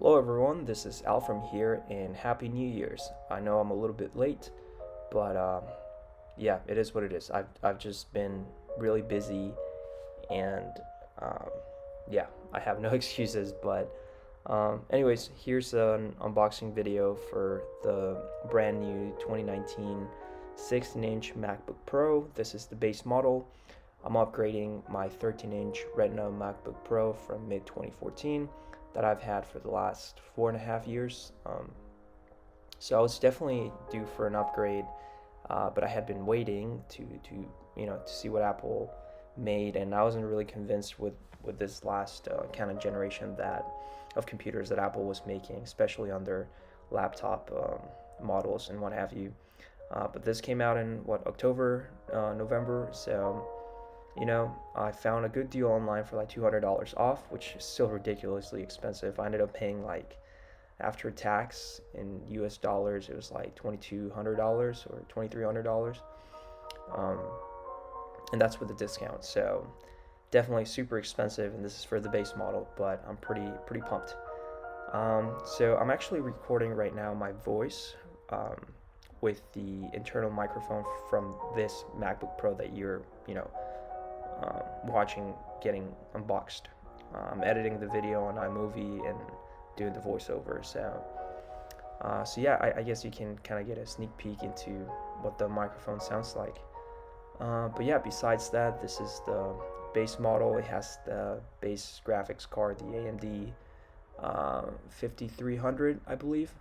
Hello everyone, this is Al from here and Happy New Year's. I know I'm a little bit late, but yeah, it is what it is. I've just been really busy and um, yeah, I have no excuses, but anyways, here's an unboxing video for the brand new 2019 16-inch MacBook Pro. This is the base model. I'm upgrading my 13-inch Retina MacBook Pro from mid 2014 that I've had for the last 4.5 years. So I was definitely due for an upgrade, but I had been waiting to see what Apple made, and I wasn't really convinced with this last kind of generation that of computers that Apple was making, especially on their laptop models and what have you. But this came out in October, November, so I found a good deal online for like $200 off, which is still ridiculously expensive. I ended up paying like after tax in US dollars, it was like $2,200 or $2,300. Um, and that's with the discount. So definitely super expensive, and this is for the base model, but I'm pretty pumped. So I'm actually recording right now my voice with the internal microphone from this MacBook Pro that you're watching getting unboxed. I'm editing the video on iMovie and doing the voiceover. So yeah, I guess you can kind of get a sneak peek into what the microphone sounds like. But yeah, besides that, this is the base model. It has the base graphics card, the AMD 5300, I believe.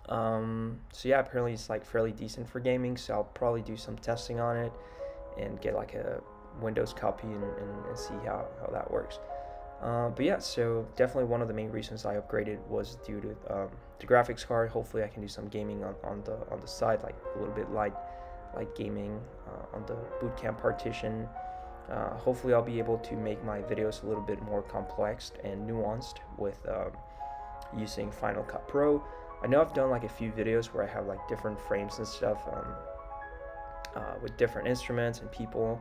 So yeah, apparently it's like fairly decent for gaming, so I'll probably do some testing on it and get like a Windows copy and see how that works. But yeah, so definitely one of the main reasons I upgraded was due to the graphics card. Hopefully I can do some gaming on the side, like a little bit light gaming on the bootcamp partition. Hopefully I'll be able to make my videos a little bit more complex and nuanced with using Final Cut Pro. I know I've done like a few videos where I have like different frames and stuff with different instruments and people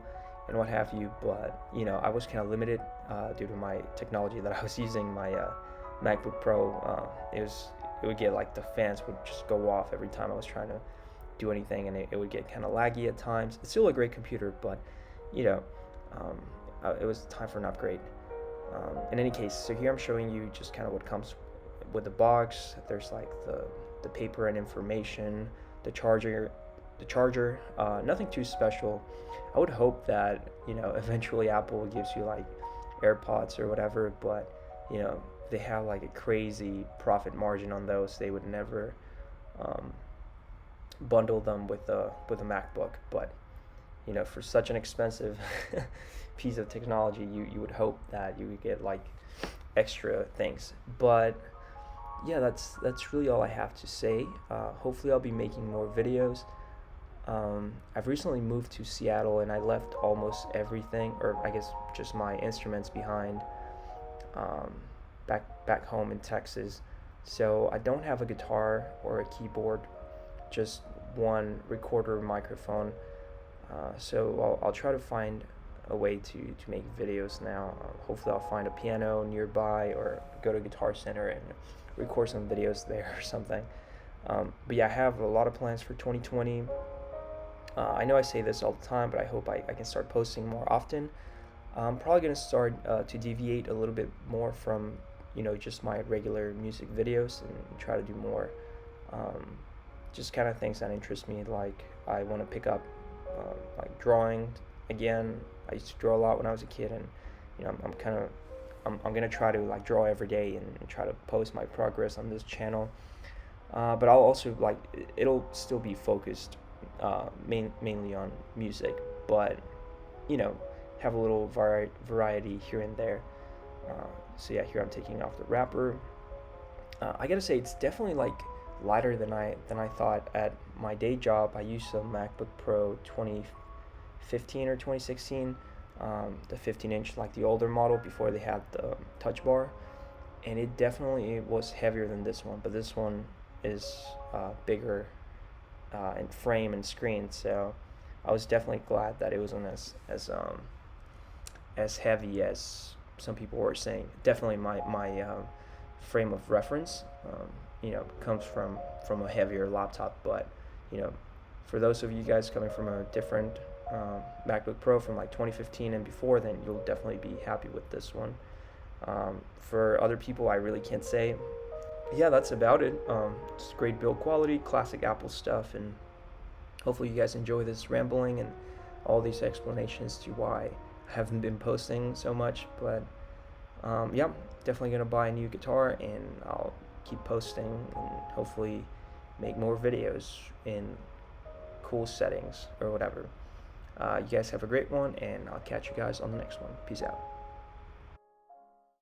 and what have you, but I was kind of limited due to my technology that I was using. My MacBook Pro, it would get like the fans would just go off every time I was trying to do anything, and it would get kind of laggy at times. It's still a great computer, but it was time for an upgrade. In any case, so here I'm showing you just kind of what comes with the box. There's like the paper and information, the charger, nothing too special. I would hope that eventually Apple gives you like AirPods or whatever, but they have like a crazy profit margin on those. They would never bundle them with a MacBook, but for such an expensive piece of technology, you would hope that you would get like extra things. But yeah, that's really all I have to say. Hopefully I'll be making more videos. I've recently moved to Seattle, and I left almost everything, or I guess just my instruments behind, back home in Texas. So I don't have a guitar or a keyboard, just one recorder microphone. So I'll try to find a way to make videos now. Hopefully I'll find a piano nearby or go to Guitar Center and record some videos there or something. But yeah, I have a lot of plans for 2020. I know I say this all the time, but I hope I can start posting more often. I'm probably going to start to deviate a little bit more from just my regular music videos and try to do more just kind of things that interest me. Like I want to pick up like drawing again. I used to draw a lot when I was a kid, and I'm gonna try to like draw every day and try to post my progress on this channel. But I'll also it'll still be focused mainly on music, but have a little variety here and there. So yeah, here I'm taking off the wrapper. I gotta say, it's definitely like lighter than I thought. At my day job, I used a MacBook Pro 2015 or 2016, the 15-inch, like the older model before they had the touch bar, and it definitely was heavier than this one, but this one is bigger in frame and screen, so I was definitely glad that it wasn't as heavy as some people were saying. Definitely my frame of reference, comes from a heavier laptop. But for those of you guys coming from a different MacBook Pro from like 2015 and before, then you'll definitely be happy with this one. For other people, I really can't say. Yeah, that's about it. It's great build quality, classic Apple stuff, and hopefully you guys enjoy this rambling and all these explanations to why I haven't been posting so much. But yeah, definitely gonna buy a new guitar, and I'll keep posting and hopefully make more videos in cool settings or whatever. You guys have a great one, and I'll catch you guys on the next one. Peace out.